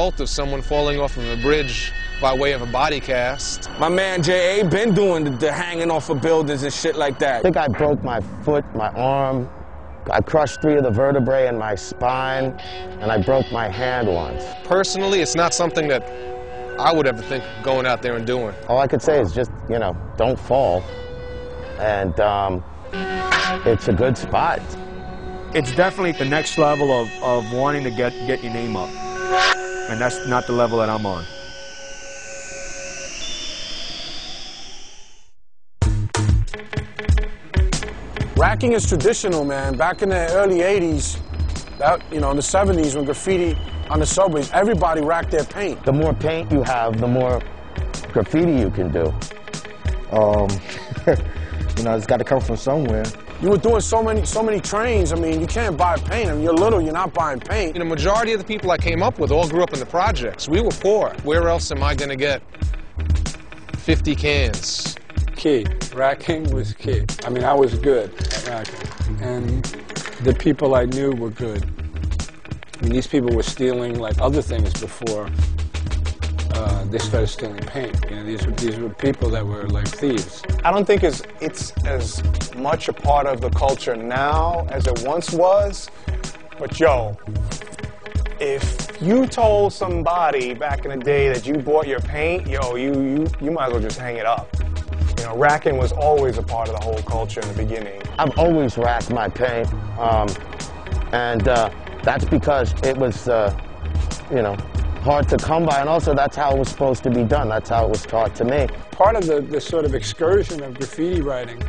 Of someone falling off of a bridge by way of a body cast. My man J.A. been doing the hanging off of buildings and shit like that. I think I broke my foot, my arm. I crushed 3 of the vertebrae in my spine, and I broke my hand once. Personally, it's not something that I would ever think of going out there and doing. All I could say is just, you know, don't fall. And it's a good spot. It's definitely the next level of wanting to get your name up. And that's not the level that I'm on. Racking is traditional, man. Back in the early 80s, in the 70s when graffiti on the subways, everybody racked their paint. The more paint you have, the more graffiti you can do. It's got to come from somewhere. You were doing so many trains. I mean, you can't buy paint. I mean, you're little, you're not buying paint. The majority of the people I came up with all grew up in the projects. We were poor. Where else am I going to get 50 cans? Key. Racking was key. I mean, I was good at racking. And the people I knew were good. I mean, these people were stealing like other things before they started stealing paint. These were people that were like thieves. I don't think it's as much a part of the culture now as it once was. But yo, if you told somebody back in the day that you bought your paint, yo, you might as well just hang it up. Racking was always a part of the whole culture in the beginning. I've always racked my paint, and that's because it was, hard to come by, and also that's how it was supposed to be done. That's how it was taught to me. Part of the sort of excursion of graffiti writing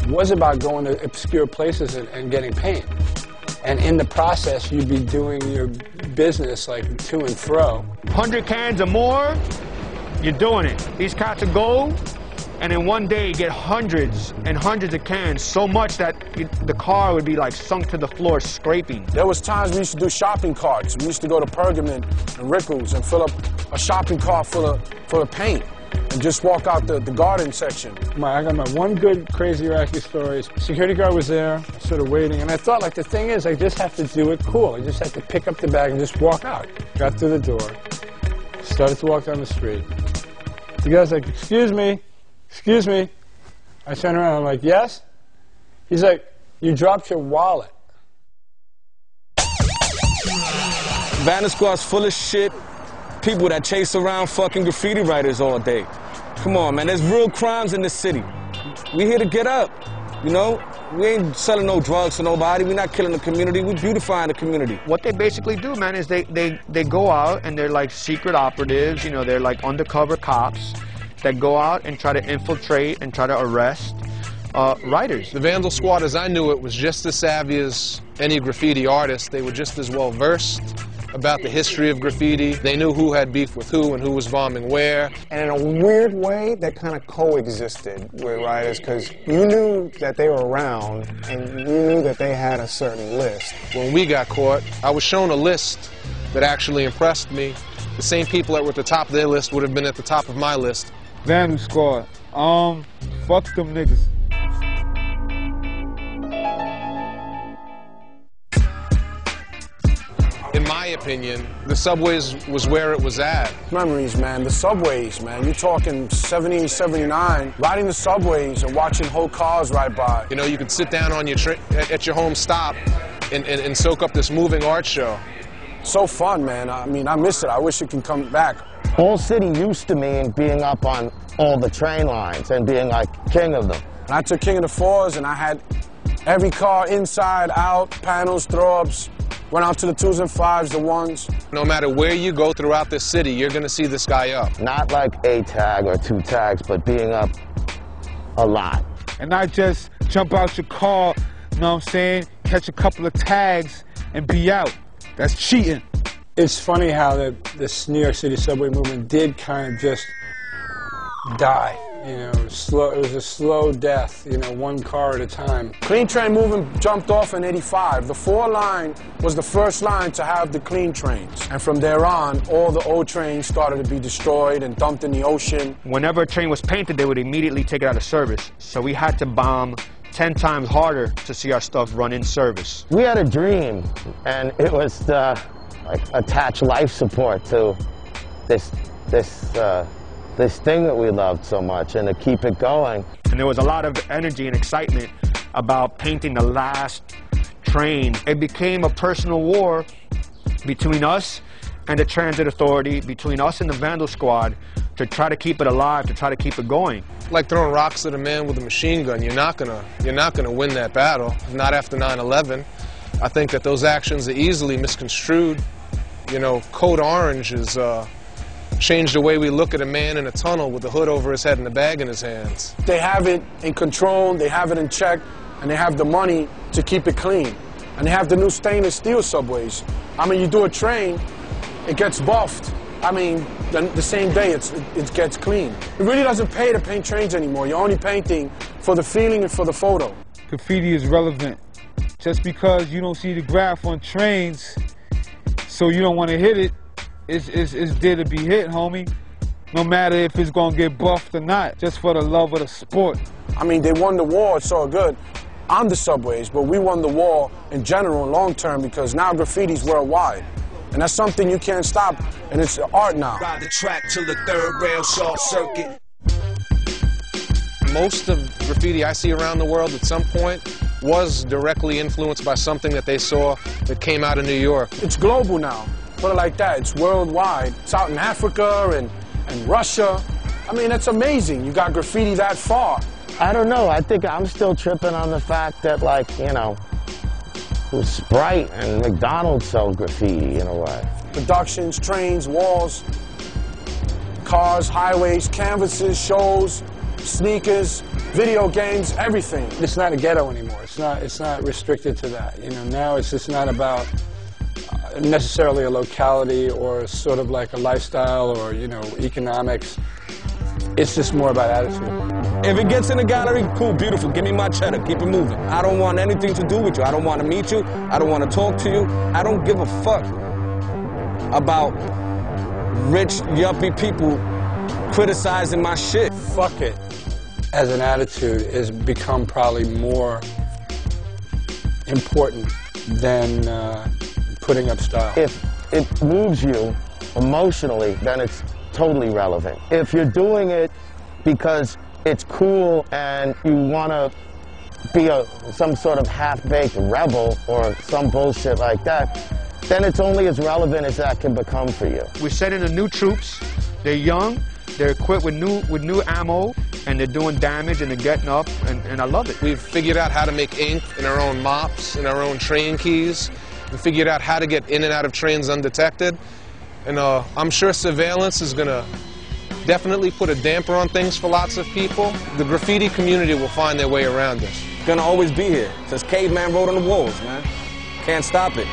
was about going to obscure places and getting paint. And in the process, you'd be doing your business like to and fro. 100 cans or more, you're doing it. These cats will go, and in one day you get hundreds and hundreds of cans, so much that the car would be like sunk to the floor scraping. There was times we used to do shopping carts. We used to go to Pergamon and Rickles and fill up a shopping cart full of paint and just walk out the garden section. I got my one good crazy racky story. Security guard was there, sort of waiting, and I thought, like, the thing is, I just have to do it cool. I just have to pick up the bag and just walk out. Got through the door, started to walk down the street. The guy's like, excuse me. Excuse me. I turn around, I'm like, yes? He's like, you dropped your wallet. Vanna Squad's full of shit. People that chase around fucking graffiti writers all day. Come on, man, there's real crimes in this city. We here to get up, We ain't selling no drugs to nobody. We're not killing the community. We're beautifying the community. What they basically do, man, is they go out and they're like secret operatives, they're like undercover cops that go out and try to infiltrate and try to arrest writers. The Vandal Squad, as I knew it, was just as savvy as any graffiti artist. They were just as well versed about the history of graffiti. They knew who had beef with who and who was bombing where. And in a weird way, that kind of coexisted with writers, because you knew that they were around and you knew that they had a certain list. When we got caught, I was shown a list that actually impressed me. The same people that were at the top of their list would have been at the top of my list. Vandal Squad. Fuck them niggas. In my opinion, the subways was where it was at. Memories, man. The subways, man. You're talking 70, 79. Riding the subways and watching whole cars ride by. You could sit down on at your home stop and soak up this moving art show. So fun, man. I mean, I miss it. I wish it can come back. Whole city used to mean being up on all the train lines and being like king of them. And I took King of the Fours and I had every car inside, out, panels, throw-ups, went out to the 2s and 5s, the 1s. No matter where you go throughout the city, you're going to see this guy up. Not like a tag or 2 tags, but being up a lot. And not just jump out your car, catch a couple of tags and be out. That's cheating. It's funny how this New York City subway movement did kind of just die. It was a slow death, one car at a time. Clean train movement jumped off in '85. The 4 line was the first line to have the clean trains. And from there on, all the old trains started to be destroyed and dumped in the ocean. Whenever a train was painted, they would immediately take it out of service. So we had to bomb 10 times harder to see our stuff run in service. We had a dream, and it was to like attach life support to this thing that we loved so much, and to keep it going. And there was a lot of energy and excitement about painting the last train. It became a personal war between us and the Transit Authority, between us and the Vandal Squad, to try to keep it alive, to try to keep it going. Like throwing rocks at a man with a machine gun, you're not gonna win that battle. Not after 9/11. I think that those actions are easily misconstrued. You know, Code Orange has changed the way we look at a man in a tunnel with a hood over his head and a bag in his hands. They have it in control, they have it in check, and they have the money to keep it clean. And they have the new stainless steel subways. I mean, you do a train, it gets buffed. I mean, the same day it gets clean. It really doesn't pay to paint trains anymore. You're only painting for the feeling and for the photo. Graffiti is relevant. Just because you don't see the graph on trains, so you don't want to hit it, it's there to be hit, homie. No matter if it's gonna get buffed or not, just for the love of the sport. I mean, they won the war, it's all good on the subways, but we won the war in general and long term because now graffiti's worldwide. And that's something you can't stop, and it's art now. Ride the track till the third rail short circuit. Most of graffiti I see around the world at some point was directly influenced by something that they saw that came out of New York. It's global now, put it like that. It's worldwide. It's out in Africa and Russia. I mean, that's amazing. You got graffiti that far. I don't know. I think I'm still tripping on the fact that, like, you know, Sprite and McDonald's sell graffiti in a way. Productions, trains, walls, cars, highways, canvases, shows, sneakers, video games, everything. It's not a ghetto anymore. It's not restricted to that. You know, now it's just not about necessarily a locality or sort of like a lifestyle or, you know, economics. It's just more about attitude. If it gets in the gallery, cool, beautiful, give me my cheddar, keep it moving. I don't want anything to do with you. I don't want to meet you. I don't want to talk to you. I don't give a fuck about rich, yuppie people criticizing my shit. Fuck it as an attitude has become probably more important than putting up style. If it moves you emotionally, then it's totally relevant. If you're doing it because it's cool and you want to be some sort of half-baked rebel or some bullshit like that, then it's only as relevant as that can become for you. We're sending the new troops. They're young, they're equipped with new ammo, and they're doing damage and they're getting up, and I love it. We've figured out how to make ink in our own mops, in our own train keys. We figured out how to get in and out of trains undetected. And I'm sure surveillance is going to definitely put a damper on things for lots of people. The graffiti community will find their way around this. Gonna always be here. Since caveman wrote on the walls, man. Can't stop it.